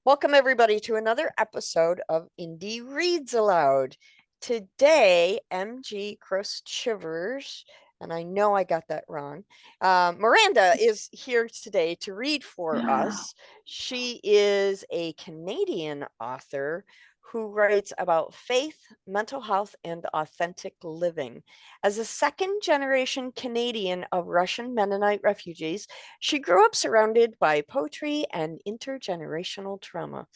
Welcome, everybody, to another episode of Indie Reads Aloud. Today, MG Chris Chivers, and I know I got that wrong, Miranda is here today to read for us. She is a Canadian author who writes about faith, mental health, and authentic living. As a second-generation Canadian of Russian Mennonite refugees, she grew up surrounded by poetry and intergenerational trauma.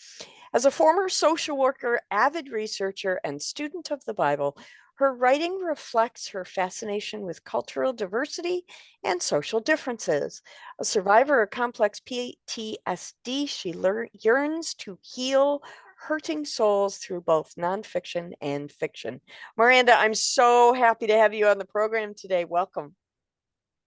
As a former social worker, avid researcher, and student of the Bible, her writing reflects her fascination with cultural diversity and social differences. A survivor of complex PTSD, she yearns to heal hurting souls through both nonfiction and fiction. Miranda, I'm so happy to have you on the program today. Welcome.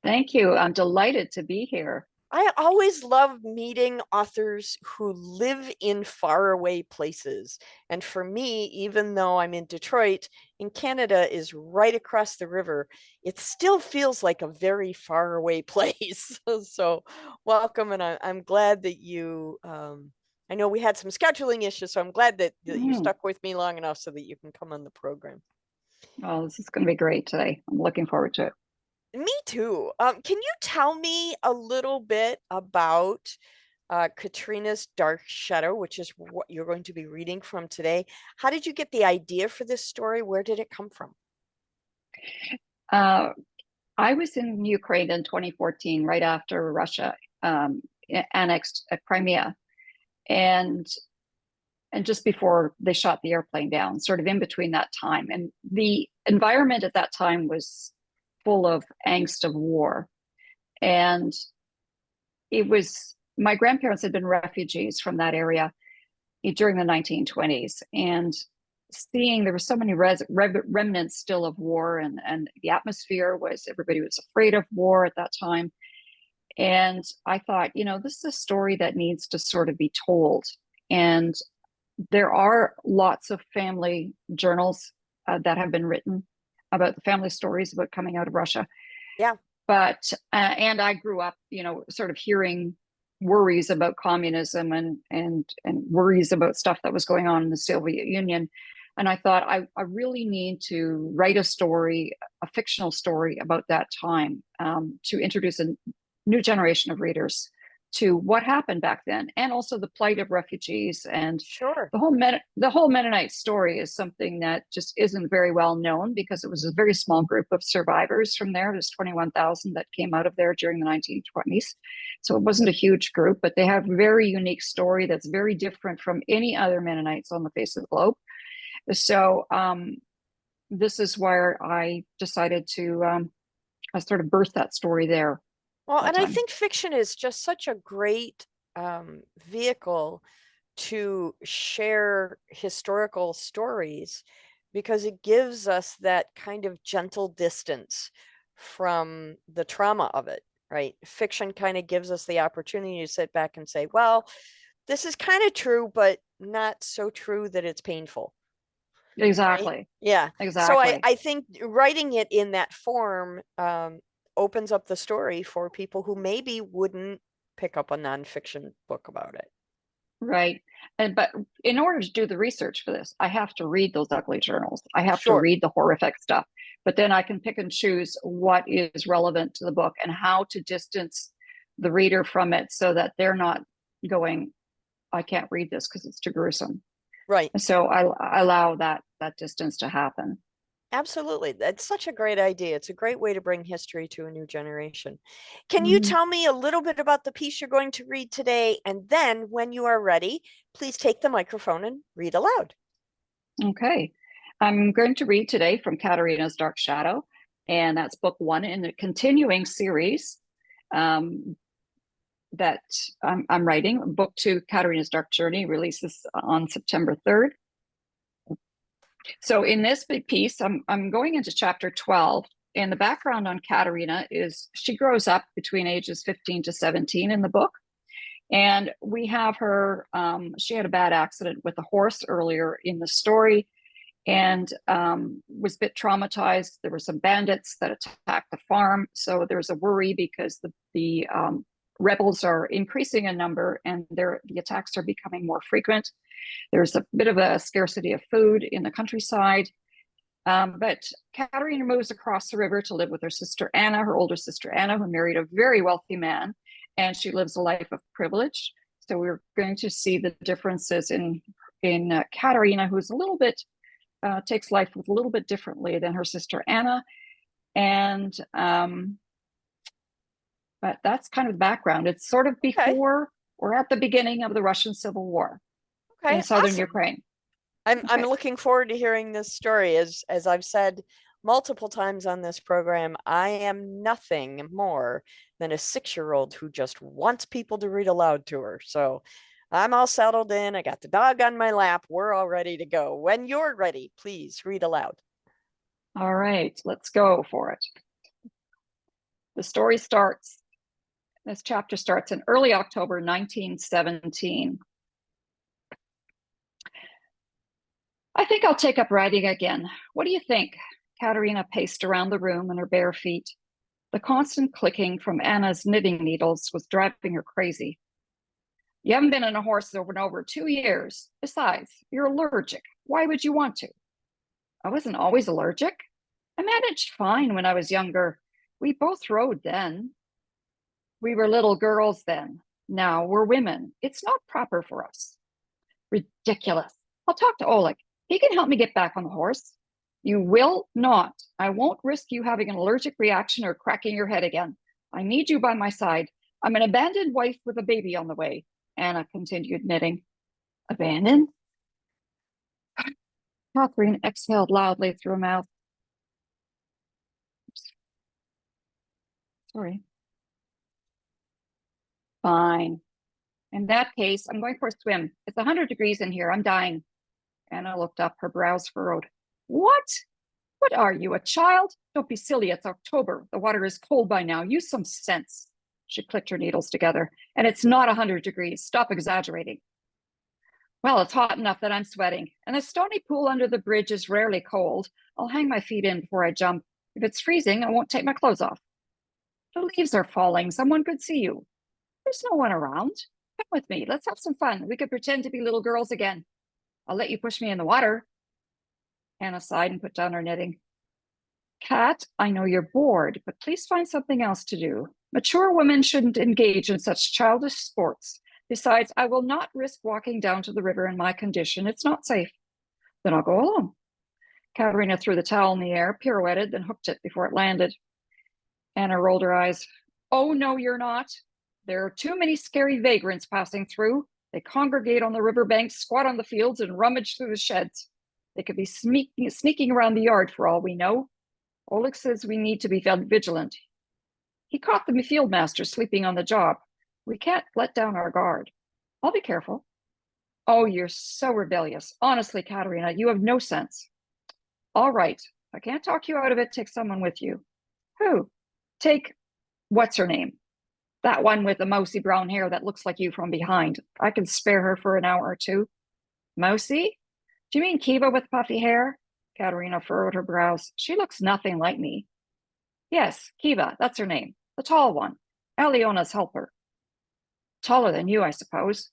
Thank you. I'm delighted to be here. I always love meeting authors who live in faraway places. And for me, even though I'm in Detroit, and Canada is right across the river, it still feels like a very far away place. So welcome. And I'm glad that I know we had some scheduling issues, so I'm glad that you stuck with me long enough so that you can come on the program. Oh, this is going to be great today. I'm looking forward to it. Me too. Can you tell me a little bit about Katrina's Dark Shadow, which is what you're going to be reading from today? How did you get the idea for this story? Where did it come from? I was in Ukraine in 2014, right after Russia annexed Crimea, and just before they shot the airplane down, sort of in between that time. And the environment at that time was full of angst of war. And it was, my grandparents had been refugees from that area during the 1920s. And seeing there were so many remnants still of war, and the atmosphere was, everybody was afraid of war at that time. And I thought, this is a story that needs to sort of be told. And there are lots of family journals that have been written about the family stories about coming out of Russia. Yeah. But, and I grew up, sort of hearing worries about communism and worries about stuff that was going on in the Soviet Union. And I thought, I really need to write a story, a fictional story about that time, to introduce a new generation of readers to what happened back then, and also the plight of refugees. And Sure. the whole Mennonite story is something that just isn't very well known, because it was a very small group of survivors from there. There's 21,000 that came out of there during the 1920s. So it wasn't a huge group, but they have a very unique story that's very different from any other Mennonites on the face of the globe. So this is where I decided to sort of birth that story there. Well, and I think fiction is just such a great vehicle to share historical stories, because it gives us that kind of gentle distance from the trauma of it, right? Fiction kind of gives us the opportunity to sit back and say, well, this is kind of true, but not so true that it's painful. Exactly. Right? Yeah. Exactly. So I think writing it in that form opens up the story for people who maybe wouldn't pick up a nonfiction book about it. Right. But in order to do the research for this, I have to read those ugly journals. I have to Sure. read the horrific stuff. But then I can pick and choose what is relevant to the book and how to distance the reader from it, so that they're not going, I can't read this because it's too gruesome. Right. So I allow that distance to happen. Absolutely. That's such a great idea. It's a great way to bring history to a new generation. Can you tell me a little bit about the piece you're going to read today? And then when you are ready, please take the microphone and read aloud. Okay. I'm going to read today from Katarina's Dark Shadow, and that's book 1 in a continuing series that I'm writing. Book 2, Katarina's Dark Journey, releases on September 3rd. So in this big piece, I'm going into chapter 12, and the background on Katarina is she grows up between ages 15 to 17 in the book. And we have her, she had a bad accident with a horse earlier in the story, and was a bit traumatized. There were some bandits that attacked the farm. So there's a worry because the rebels are increasing in number and the attacks are becoming more frequent. There's a bit of a scarcity of food in the countryside. But Katarina moves across the river to live with her sister Anna, her older sister Anna, who married a very wealthy man, and she lives a life of privilege. So we're going to see the differences in Katarina, who's a little bit takes life a little bit differently than her sister Anna, and but that's kind of the background. It's sort of before or at the beginning of the Russian Civil War in southern awesome. Ukraine. I'm looking forward to hearing this story. As I've said multiple times on this program, I am nothing more than a 6-year-old who just wants people to read aloud to her. So I'm all settled in. I got the dog on my lap. We're all ready to go. When you're ready, please read aloud. All right, let's go for it. The story starts, this chapter starts in early October 1917. I think I'll take up writing again. What do you think? Katarina paced around the room in her bare feet. The constant clicking from Anna's knitting needles was driving her crazy. You haven't been on a horse in over 2 years. Besides, you're allergic. Why would you want to? I wasn't always allergic. I managed fine when I was younger. We both rode then. We were little girls then. Now we're women. It's not proper for us. Ridiculous. I'll talk to Oleg. He can help me get back on the horse. You will not. I won't risk you having an allergic reaction or cracking your head again. I need you by my side. I'm an abandoned wife with a baby on the way. Anna continued knitting. Abandoned? Catherine exhaled loudly through her mouth. Sorry. Fine. In that case, I'm going for a swim. It's 100 degrees in here. I'm dying. Anna looked up, her brows furrowed. What? What are you, a child? Don't be silly. It's October. The water is cold by now. Use some sense. She clicked her needles together. And it's not 100 degrees. Stop exaggerating. Well, it's hot enough that I'm sweating. And the stony pool under the bridge is rarely cold. I'll hang my feet in before I jump. If it's freezing, I won't take my clothes off. The leaves are falling. Someone could see you. There's no one around. Come with me. Let's have some fun. We could pretend to be little girls again. I'll let you push me in the water. Anna sighed and put down her knitting. Kat, I know you're bored, but please find something else to do. Mature women shouldn't engage in such childish sports. Besides, I will not risk walking down to the river in my condition. It's not safe. Then I'll go alone. Katarina threw the towel in the air, pirouetted, then hooked it before it landed. Anna rolled her eyes. Oh, no, you're not. There are too many scary vagrants passing through. They congregate on the riverbanks, squat on the fields, and rummage through the sheds. They could be sneaking around the yard for all we know. Oleg says we need to be vigilant. He caught the field master sleeping on the job. We can't let down our guard. I'll be careful. Oh, you're so rebellious. Honestly, Katarina, you have no sense. All right. If I can't talk you out of it, take someone with you. Who? Take, what's her name? That one with the mousy brown hair that looks like you from behind. I can spare her for an hour or two. Mousy? Do you mean Kiva with puffy hair? Katarina furrowed her brows. She looks nothing like me. Yes, Kiva, that's her name. The tall one. Aliona's helper. Taller than you, I suppose.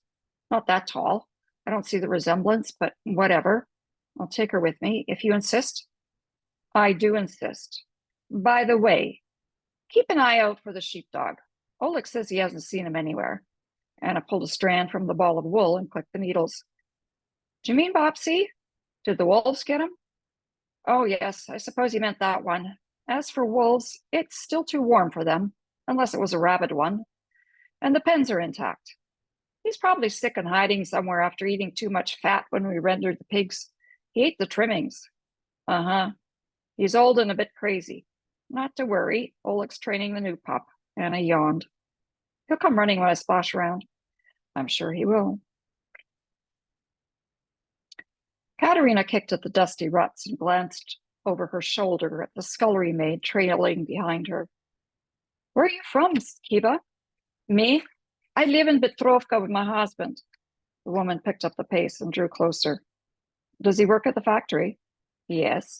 Not that tall. I don't see the resemblance, but whatever. I'll take her with me, if you insist. I do insist. By the way, keep an eye out for the sheepdog. Oleg says he hasn't seen him anywhere. Anna pulled a strand from the ball of wool and clicked the needles. Do you mean Bopsy? Did the wolves get him? Oh, yes, I suppose he meant that one. As for wolves, it's still too warm for them, unless it was a rabid one. And the pens are intact. He's probably sick and hiding somewhere after eating too much fat when we rendered the pigs. He ate the trimmings. Uh-huh. He's old and a bit crazy. Not to worry. Oleg's training the new pup. Anna yawned. He'll come running when I splash around. I'm sure he will. Katarina kicked at the dusty ruts and glanced over her shoulder at the scullery maid trailing behind her. Where are you from, Kiva? Me? I live in Petrovka with my husband. The woman picked up the pace and drew closer. Does he work at the factory? Yes.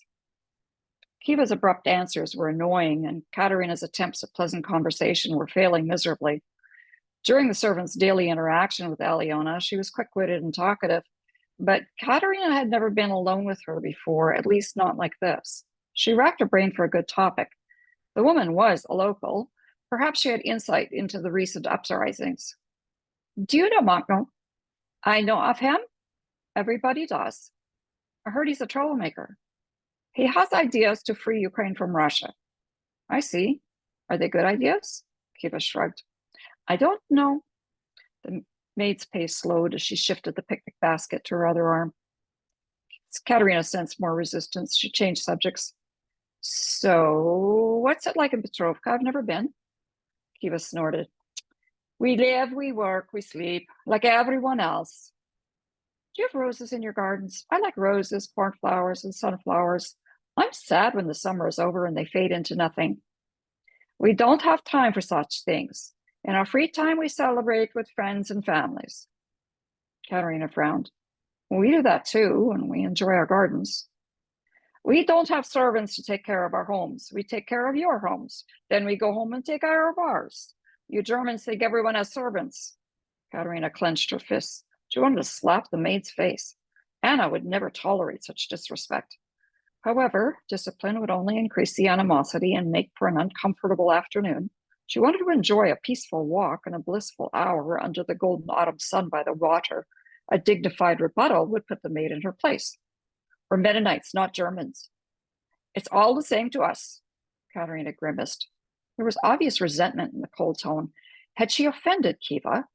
Kiva's abrupt answers were annoying, and Katarina's attempts at pleasant conversation were failing miserably. During the servant's daily interaction with Aliona, she was quick-witted and talkative, but Katarina had never been alone with her before, at least not like this. She racked her brain for a good topic. The woman was a local. Perhaps she had insight into the recent uprisings. Do you know Machno? I know of him. Everybody does. I heard he's a troublemaker. He has ideas to free Ukraine from Russia. I see. Are they good ideas? Kiva shrugged. I don't know. The maid's pace slowed as she shifted the picnic basket to her other arm. Katerina sensed more resistance. She changed subjects. So, what's it like in Petrovka? I've never been. Kiva snorted. We live, we work, we sleep, like everyone else. Do you have roses in your gardens? I like roses, cornflowers, and sunflowers. I'm sad when the summer is over and they fade into nothing. We don't have time for such things. In our free time, we celebrate with friends and families. Katerina frowned. We do that too, and we enjoy our gardens. We don't have servants to take care of our homes. We take care of your homes. Then we go home and take care of ours. You Germans think everyone has servants. Katerina clenched her fists. She wanted to slap the maid's face. Anna would never tolerate such disrespect. However, discipline would only increase the animosity and make for an uncomfortable afternoon. She wanted to enjoy a peaceful walk and a blissful hour under the golden autumn sun by the water. A dignified rebuttal would put the maid in her place. We're Mennonites, not Germans. It's all the same to us, Katerina grimaced. There was obvious resentment in the cold tone. Had she offended Kiva?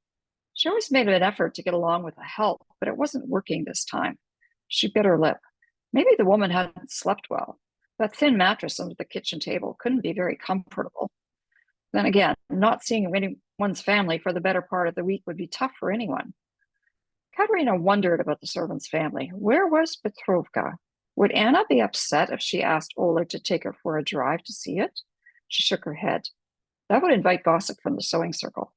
She always made an effort to get along with the help, but it wasn't working this time. She bit her lip. Maybe the woman hadn't slept well. That thin mattress under the kitchen table couldn't be very comfortable. Then again, not seeing anyone's family for the better part of the week would be tough for anyone. Katerina wondered about the servant's family. Where was Petrovka? Would Anna be upset if she asked Oleg to take her for a drive to see it? She shook her head. That would invite gossip from the sewing circle.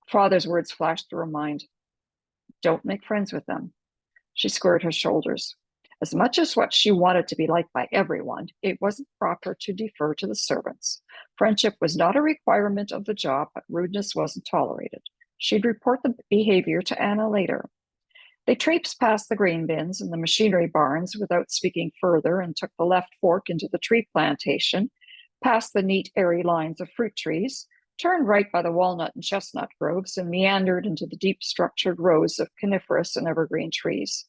Father's words flashed through her mind. Don't make friends with them. She squared her shoulders. As much as what she wanted to be liked by everyone, it wasn't proper to defer to the servants. Friendship was not a requirement of the job, but rudeness wasn't tolerated. She'd report the behavior to Anna later. They traipsed past the grain bins and the machinery barns without speaking further and took the left fork into the tree plantation, past the neat, airy lines of fruit trees, turned right by the walnut and chestnut groves, and meandered into the deep structured rows of coniferous and evergreen trees.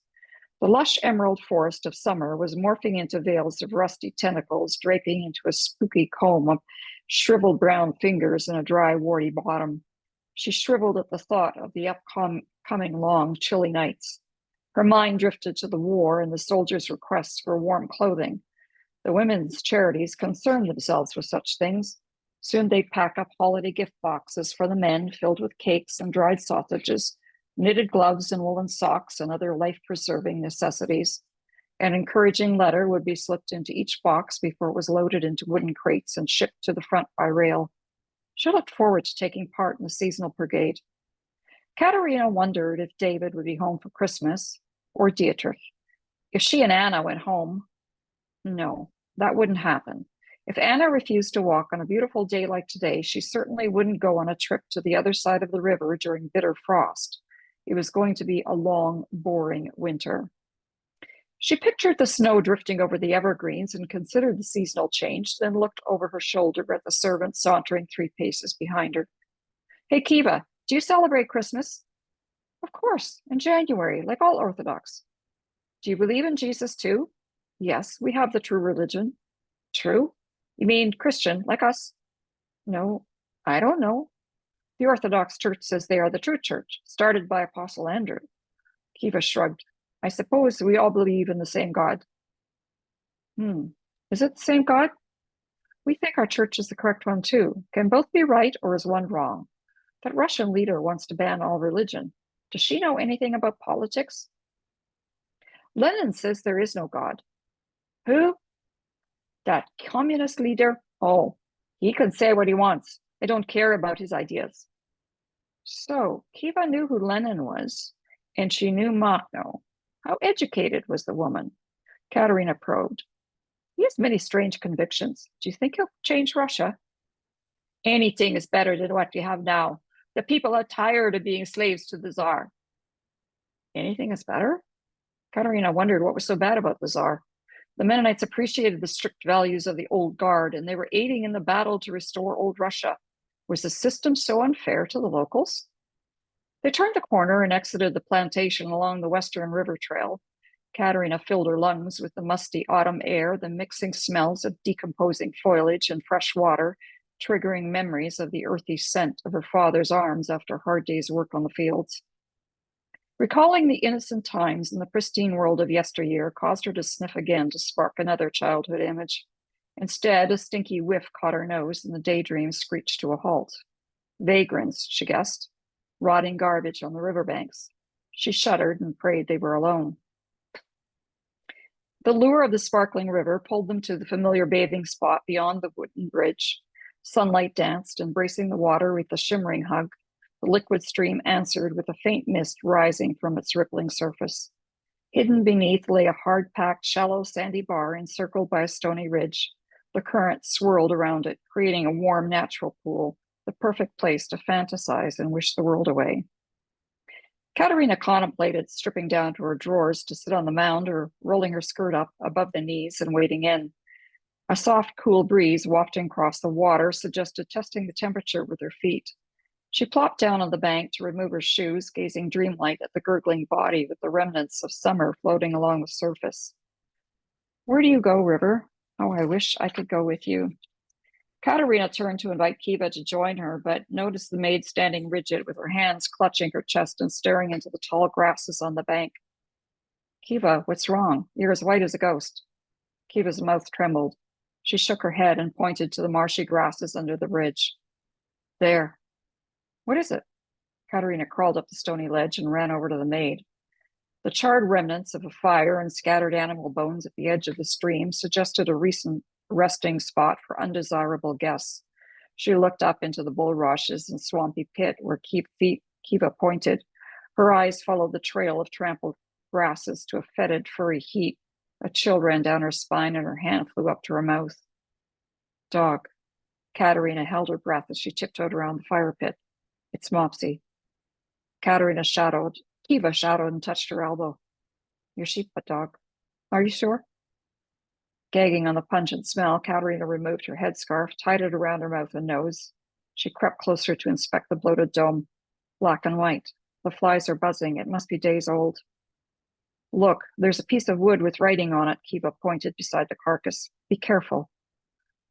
The lush emerald forest of summer was morphing into veils of rusty tentacles, draping into a spooky comb of shriveled brown fingers and a dry, warty bottom. She shriveled at the thought of the upcoming long, chilly nights. Her mind drifted to the war and the soldiers' requests for warm clothing. The women's charities concerned themselves with such things. Soon they'd pack up holiday gift boxes for the men filled with cakes and dried sausages, knitted gloves and woolen socks and other life-preserving necessities. An encouraging letter would be slipped into each box before it was loaded into wooden crates and shipped to the front by rail. She looked forward to taking part in the seasonal brigade. Katerina wondered if David would be home for Christmas, or Dietrich. If she and Anna went home, no, that wouldn't happen. If Anna refused to walk on a beautiful day like today, she certainly wouldn't go on a trip to the other side of the river during bitter frost. It was going to be a long, boring winter. She pictured the snow drifting over the evergreens and considered the seasonal change, then looked over her shoulder at the servant sauntering 3 paces behind her. Hey, Kiva, do you celebrate Christmas? Of course, in January, like all Orthodox. Do you believe in Jesus too? Yes, we have the true religion. True? You mean Christian, like us? No, I don't know. The Orthodox Church says they are the true church, started by Apostle Andrew. Kiva shrugged. I suppose we all believe in the same God. Is it the same God? We think our church is the correct one too. Can both be right, or is one wrong? That Russian leader wants to ban all religion. Does she know anything about politics? Lenin says there is no God. Who? That communist leader? Oh, he can say what he wants. I don't care about his ideas. So Kiva knew who Lenin was, and she knew Machno. How educated was the woman? Katerina probed. He has many strange convictions. Do you think he'll change Russia? Anything is better than what we have now. The people are tired of being slaves to the Tsar. Anything is better? Katarina wondered what was so bad about the Tsar. The Mennonites appreciated the strict values of the old guard, and they were aiding in the battle to restore old Russia. Was the system so unfair to the locals? They turned the corner and exited the plantation along the Western River Trail. Katarina filled her lungs with the musty autumn air, the mixing smells of decomposing foliage and fresh water, triggering memories of the earthy scent of her father's arms after a hard day's work on the fields. Recalling the innocent times in the pristine world of yesteryear caused her to sniff again to spark another childhood image. Instead, a stinky whiff caught her nose and the daydream screeched to a halt. Vagrants, she guessed, rotting garbage on the riverbanks. She shuddered and prayed they were alone. The lure of the sparkling river pulled them to the familiar bathing spot beyond the wooden bridge. Sunlight danced, embracing the water with a shimmering hug. The liquid stream answered with a faint mist rising from its rippling surface. Hidden beneath lay a hard-packed, shallow, sandy bar encircled by a stony ridge. The current swirled around it, creating a warm, natural pool, the perfect place to fantasize and wish the world away. Katarina contemplated stripping down to her drawers to sit on the mound or rolling her skirt up above the knees and wading in. A soft, cool breeze wafting across the water suggested testing the temperature with her feet. She plopped down on the bank to remove her shoes, gazing dreamlike at the gurgling body with the remnants of summer floating along the surface. Where do you go, River? Oh, I wish I could go with you. Katarina turned to invite Kiva to join her, but noticed the maid standing rigid with her hands clutching her chest and staring into the tall grasses on the bank. Kiva, what's wrong? You're as white as a ghost. Kiva's mouth trembled. She shook her head and pointed to the marshy grasses under the bridge. There. What is it? Katarina crawled up the stony ledge and ran over to the maid. The charred remnants of a fire and scattered animal bones at the edge of the stream suggested a recent resting spot for undesirable guests. She looked up into the bulrushes and swampy pit where Kiva pointed. Her eyes followed the trail of trampled grasses to a fetid, furry heap. A chill ran down her spine and her hand flew up to her mouth. Dog. Katarina held her breath as she tiptoed around the fire pit. It's Mopsy. Kiva shadowed and touched her elbow. Your sheep, but dog. Are you sure? Gagging on the pungent smell, Katarina removed her headscarf, tied it around her mouth and nose. She crept closer to inspect the bloated dome. Black and white. The flies are buzzing. It must be days old. Look, there's a piece of wood with writing on it, Kiva pointed beside the carcass. Be careful.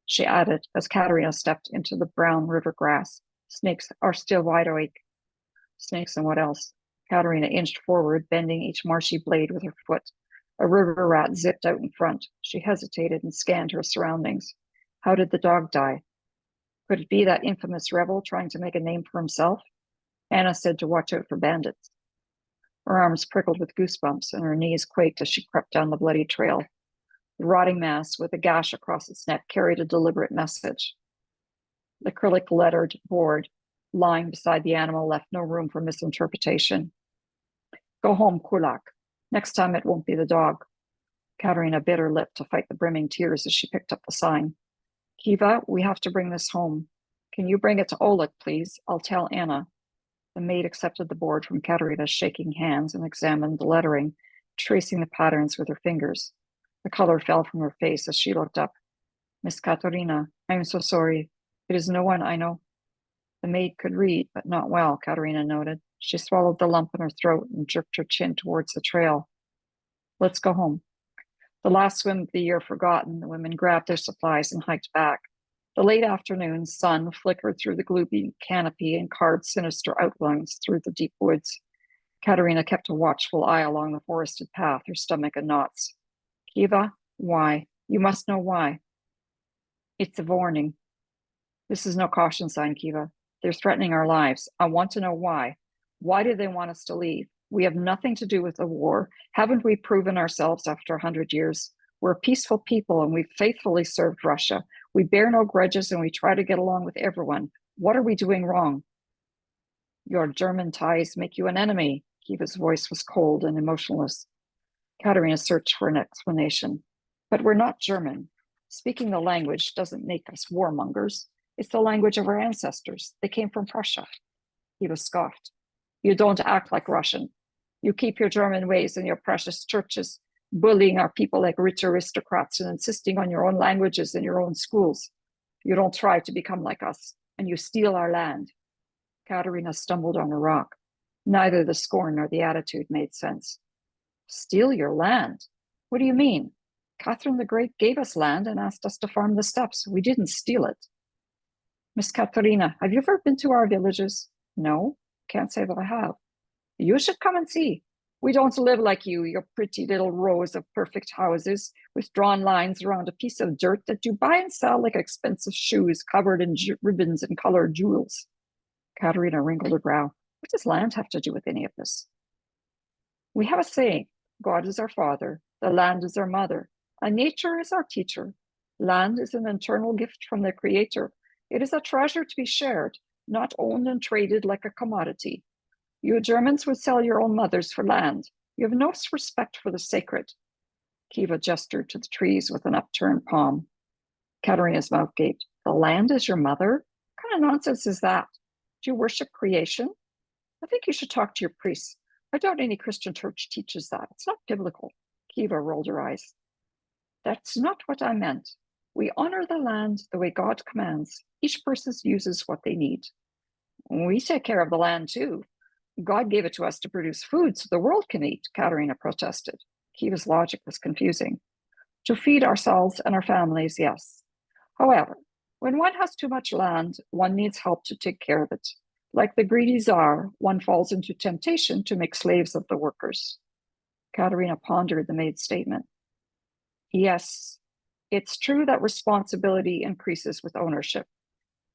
She added as Katarina stepped into the brown river grass. Snakes are still wide awake. Snakes and what else? Katarina inched forward, bending each marshy blade with her foot. A river rat zipped out in front. She hesitated and scanned her surroundings. How did the dog die? Could it be that infamous rebel trying to make a name for himself? Anna said to watch out for bandits. Her arms prickled with goosebumps and her knees quaked as she crept down the bloody trail. The rotting mass with a gash across its neck carried a deliberate message. The acrylic lettered board lying beside the animal left no room for misinterpretation. Go home, Kulak. Next time it won't be the dog. Katarina bit her lip to fight the brimming tears as she picked up the sign. Kiva, we have to bring this home. Can you bring it to Oleg, please? I'll tell Anna. The maid accepted the board from Katarina's shaking hands and examined the lettering, tracing the patterns with her fingers. The color fell from her face as she looked up. Miss Katarina, I am so sorry. It is no one I know. The maid could read, but not well, Katarina noted. She swallowed the lump in her throat and jerked her chin towards the trail. Let's go home. The last swim of the year forgotten, the women grabbed their supplies and hiked back. The late afternoon sun flickered through the gloomy canopy and carved sinister outlines through the deep woods. Katarina kept a watchful eye along the forested path, her stomach in knots. Kiva, why? You must know why. It's a warning. This is no caution sign, Kiva. They're threatening our lives. I want to know why. Why do they want us to leave? We have nothing to do with the war. Haven't we proven ourselves after 100 years? We're a peaceful people and we've faithfully served Russia. We bear no grudges and we try to get along with everyone. What are we doing wrong? Your German ties make you an enemy. Kiva's voice was cold and emotionless. Katarina searched for an explanation. But we're not German. Speaking the language doesn't make us warmongers. It's the language of our ancestors. They came from Prussia. Kiva scoffed. You don't act like Russian. You keep your German ways in your precious churches, bullying our people like rich aristocrats and insisting on your own languages in your own schools. You don't try to become like us, and you steal our land. Katarina stumbled on a rock. Neither the scorn nor the attitude made sense. Steal your land? What do you mean? Catherine the Great gave us land and asked us to farm the steppes. We didn't steal it. Miss Katarina, have you ever been to our villages? No, can't say that I have. You should come and see. We don't live like you, your pretty little rows of perfect houses with drawn lines around a piece of dirt that you buy and sell like expensive shoes covered in ribbons and colored jewels. Katarina wrinkled her brow. What does land have to do with any of this? We have a saying, God is our father, the land is our mother, and nature is our teacher. Land is an internal gift from the Creator. It is a treasure to be shared, not owned and traded like a commodity. You Germans would sell your own mothers for land. You have no respect for the sacred. Kiva gestured to the trees with an upturned palm. Katarina's mouth gaped. The land is your mother? What kind of nonsense is that? Do you worship creation? I think you should talk to your priests. I doubt any Christian church teaches that. It's not biblical. Kiva rolled her eyes. That's not what I meant. We honor the land the way God commands. Each person uses what they need. We take care of the land too. God gave it to us to produce food so the world can eat, Katarina protested. Kiva's logic was confusing. To feed ourselves and our families, yes. However, when one has too much land, one needs help to take care of it. Like the greedy czar, one falls into temptation to make slaves of the workers. Katarina pondered the maid's statement. Yes, it's true that responsibility increases with ownership,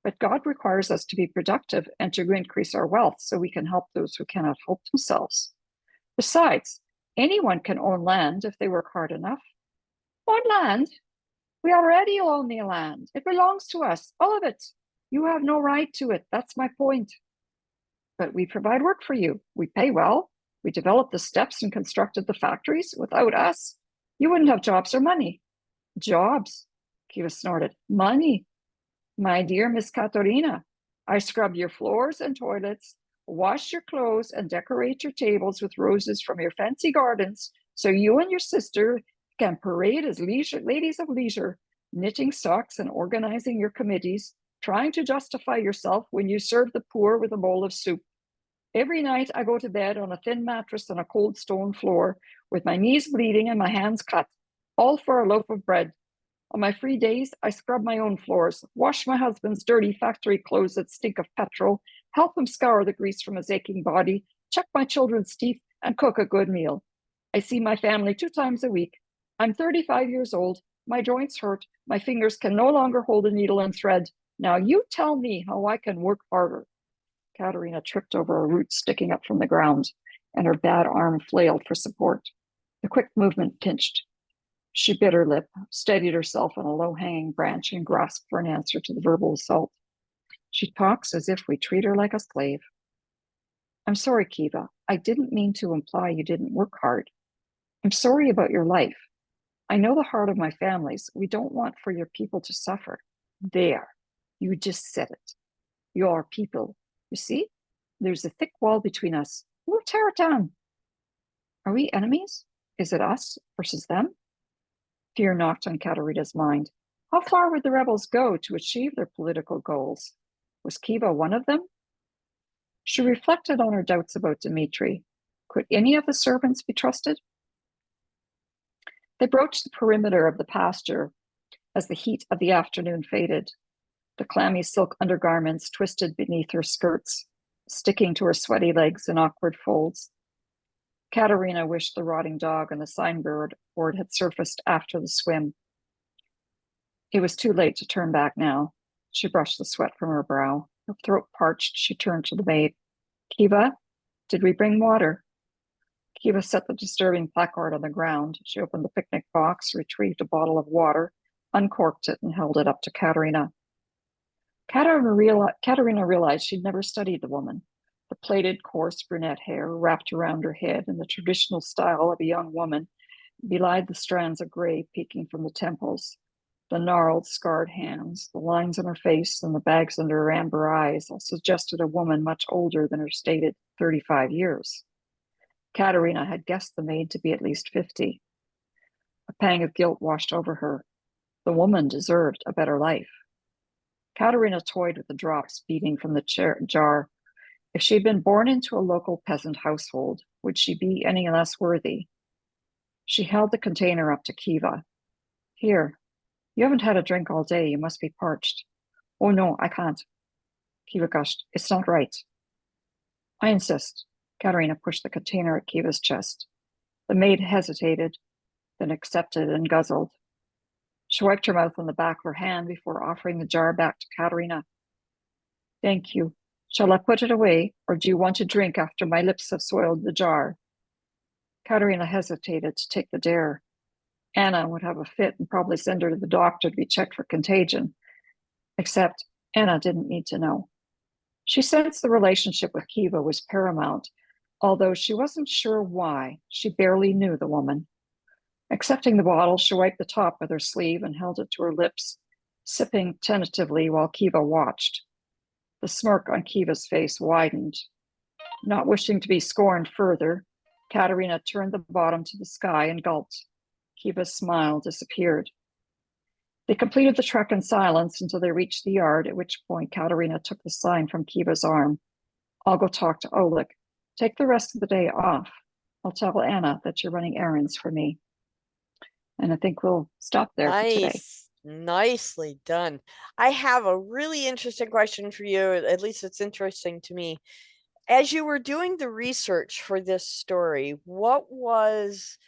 but God requires us to be productive and to increase our wealth so we can help those who cannot help themselves. Besides, anyone can own land if they work hard enough. Own land? We already own the land. It belongs to us, all of it. You have no right to it. That's my point. But we provide work for you. We pay well. We developed the steps and constructed the factories. Without us, you wouldn't have jobs or money. Jobs, Kiva snorted. Money. My dear Miss Katarina, I scrub your floors and toilets, wash your clothes, and decorate your tables with roses from your fancy gardens so you and your sister can parade as ladies of leisure, knitting socks and organizing your committees, trying to justify yourself when you serve the poor with a bowl of soup. Every night I go to bed on a thin mattress on a cold stone floor with my knees bleeding and my hands cut, all for a loaf of bread. On my free days, I scrub my own floors, wash my husband's dirty factory clothes that stink of petrol, help him scour the grease from his aching body, check my children's teeth, and cook a good meal. I see my family 2 times a week. I'm 35 years old. My joints hurt. My fingers can no longer hold a needle and thread. Now you tell me how I can work harder. Katarina tripped over a root sticking up from the ground, and her bad arm flailed for support. The quick movement pinched. She bit her lip, steadied herself on a low-hanging branch, and grasped for an answer to the verbal assault. She talks as if we treat her like a slave. I'm sorry, Kiva. I didn't mean to imply you didn't work hard. I'm sorry about your life. I know the heart of my families. We don't want for your people to suffer. There. You just said it. Your people. You see? There's a thick wall between us. We'll tear it down. Are we enemies? Is it us versus them? Fear knocked on Katarina's mind. How far would the rebels go to achieve their political goals? Was Kiva one of them? She reflected on her doubts about Dmitri. Could any of the servants be trusted? They broached the perimeter of the pasture as the heat of the afternoon faded. The clammy silk undergarments twisted beneath her skirts, sticking to her sweaty legs in awkward folds. Katarina wished the rotting dog on the signboard had surfaced after the swim. It was too late to turn back now. She brushed the sweat from her brow. Her throat parched. She turned to the maid. Kiva, did we bring water? Kiva set the disturbing placard on the ground. She opened the picnic box, retrieved a bottle of water, uncorked it, and held it up to Katarina. Katarina realized she'd never studied the woman. The plaited, coarse brunette hair wrapped around her head in the traditional style of a young woman belied the strands of gray peeking from the temples. The gnarled, scarred hands, the lines on her face, and the bags under her amber eyes all suggested a woman much older than her stated 35 years. Katerina had guessed the maid to be at least 50. A pang of guilt washed over her. The woman deserved a better life. Katerina toyed with the drops beating from the jar. If she'd been born into a local peasant household, would she be any less worthy? She held the container up to Kiva. Here, you haven't had a drink all day. You must be parched. Oh, no, I can't. Kiva gushed. It's not right. I insist. Katerina pushed the container at Kiva's chest. The maid hesitated, then accepted and guzzled. She wiped her mouth on the back of her hand before offering the jar back to Katerina. Thank you. Shall I put it away, or do you want to drink after my lips have soiled the jar? Katerina hesitated to take the dare. Anna would have a fit and probably send her to the doctor to be checked for contagion. Except Anna didn't need to know. She sensed the relationship with Kiva was paramount, although she wasn't sure why. She barely knew the woman. Accepting the bottle, she wiped the top with her sleeve and held it to her lips, sipping tentatively while Kiva watched. The smirk on Kiva's face widened. Not wishing to be scorned further, Katerina turned the bottom to the sky and gulped. Kiva's smile disappeared. They completed the trek in silence until they reached the yard, at which point Katerina took the sign from Kiva's arm. I'll go talk to Oleg. Take the rest of the day off. I'll tell Anna that you're running errands for me. And I think we'll stop there for today. Nice. Nicely done. I have a really interesting question for you. At least it's interesting to me. As you were doing the research for this story, what was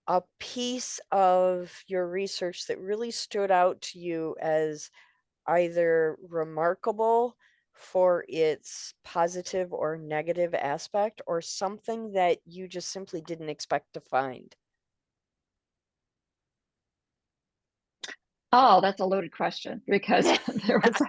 a piece of your research that really stood out to you as either remarkable for its positive or negative aspect, or something that you just simply didn't expect to find? Oh, that's a loaded question because there was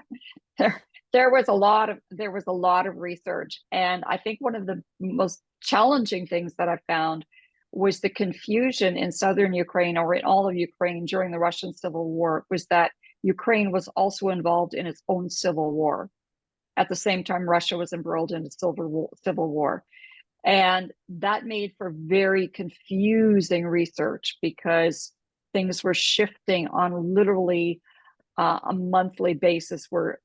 there was a lot of research, and I think one of the most challenging things that I found was the confusion in southern Ukraine, or in all of Ukraine during the Russian Civil War, was that Ukraine was also involved in its own civil war. At the same time, Russia was embroiled in a civil war. And that made for very confusing research because things were shifting on literally a monthly basis, where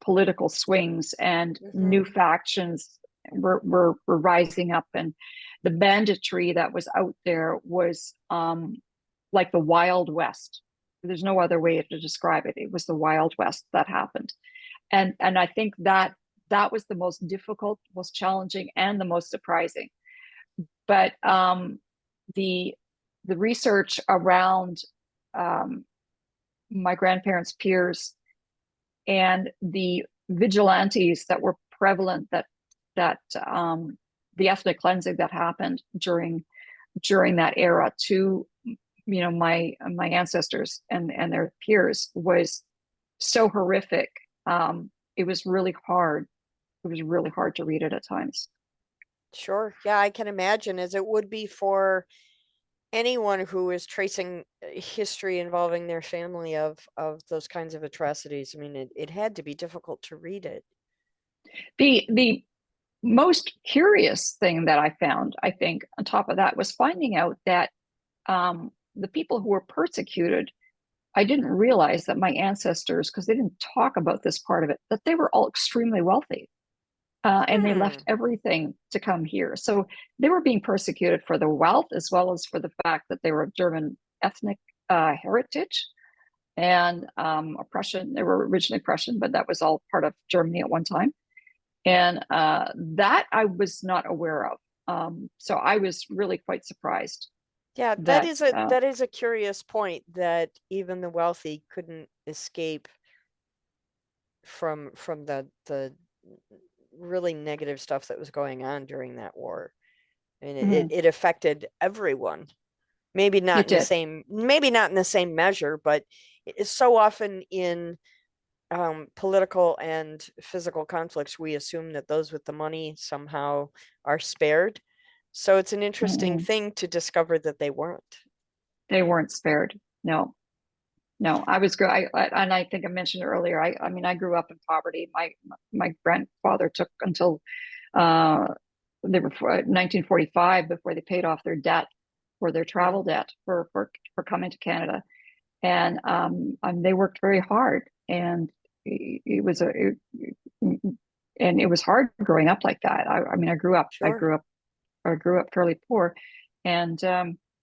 political swings and new factions were rising up, and the banditry that was out there was like the Wild West. There's no other way to describe it. It was the Wild West that happened, and I think that was the most difficult, most challenging, and the most surprising. But the research around my grandparents' peers and the vigilantes that were prevalent, that the ethnic cleansing that happened during that era to my ancestors and their peers was so horrific. It was really hard. It was really hard to read it at times. Sure. Yeah, I can imagine, as it would be for anyone who is tracing history involving their family of those kinds of atrocities. I mean, it had to be difficult to read it. The most curious thing that I found, I think, on top of that, was finding out that the people who were persecuted, I didn't realize that my ancestors, because they didn't talk about this part of it, that they were all extremely wealthy. And they left everything to come here. So they were being persecuted for their wealth, as well as for the fact that they were of German ethnic heritage and oppression. They were originally Prussian, but that was all part of Germany at one time. And that I was not aware of. So I was really quite surprised. Yeah, that is a curious point, that even the wealthy couldn't escape from the really negative stuff that was going on during that war. I mean, it affected everyone. Maybe not in the same measure, but it's so often in political and physical conflicts, we assume that those with the money somehow are spared. So it's an interesting thing to discover that they weren't. They weren't spared. No. No, and I think I mentioned earlier. I mean, I grew up in poverty. My grandfather took until uh, they were 1945 before they paid off their debt for their travel debt for coming to Canada, and they worked very hard, and it was and it was hard growing up like that. I mean, Sure. I grew up fairly poor, and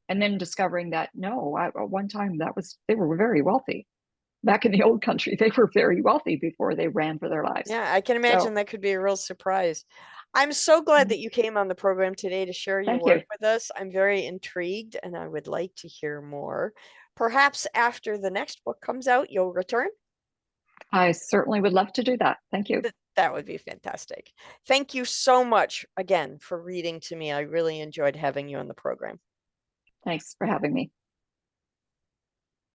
then discovering that no, one time they were very wealthy back in the old country. They were very wealthy before they ran for their lives. Yeah, I can imagine So that could be a real surprise. I'm so glad that you came on the program today to share your thank you. work with us. I'm very intrigued and I would like to hear more. Perhaps after the next book comes out, you'll return. I certainly would love to do that. Thank you. That would be fantastic. Thank you so much again for reading to me. I really enjoyed having you on the program. Thanks for having me.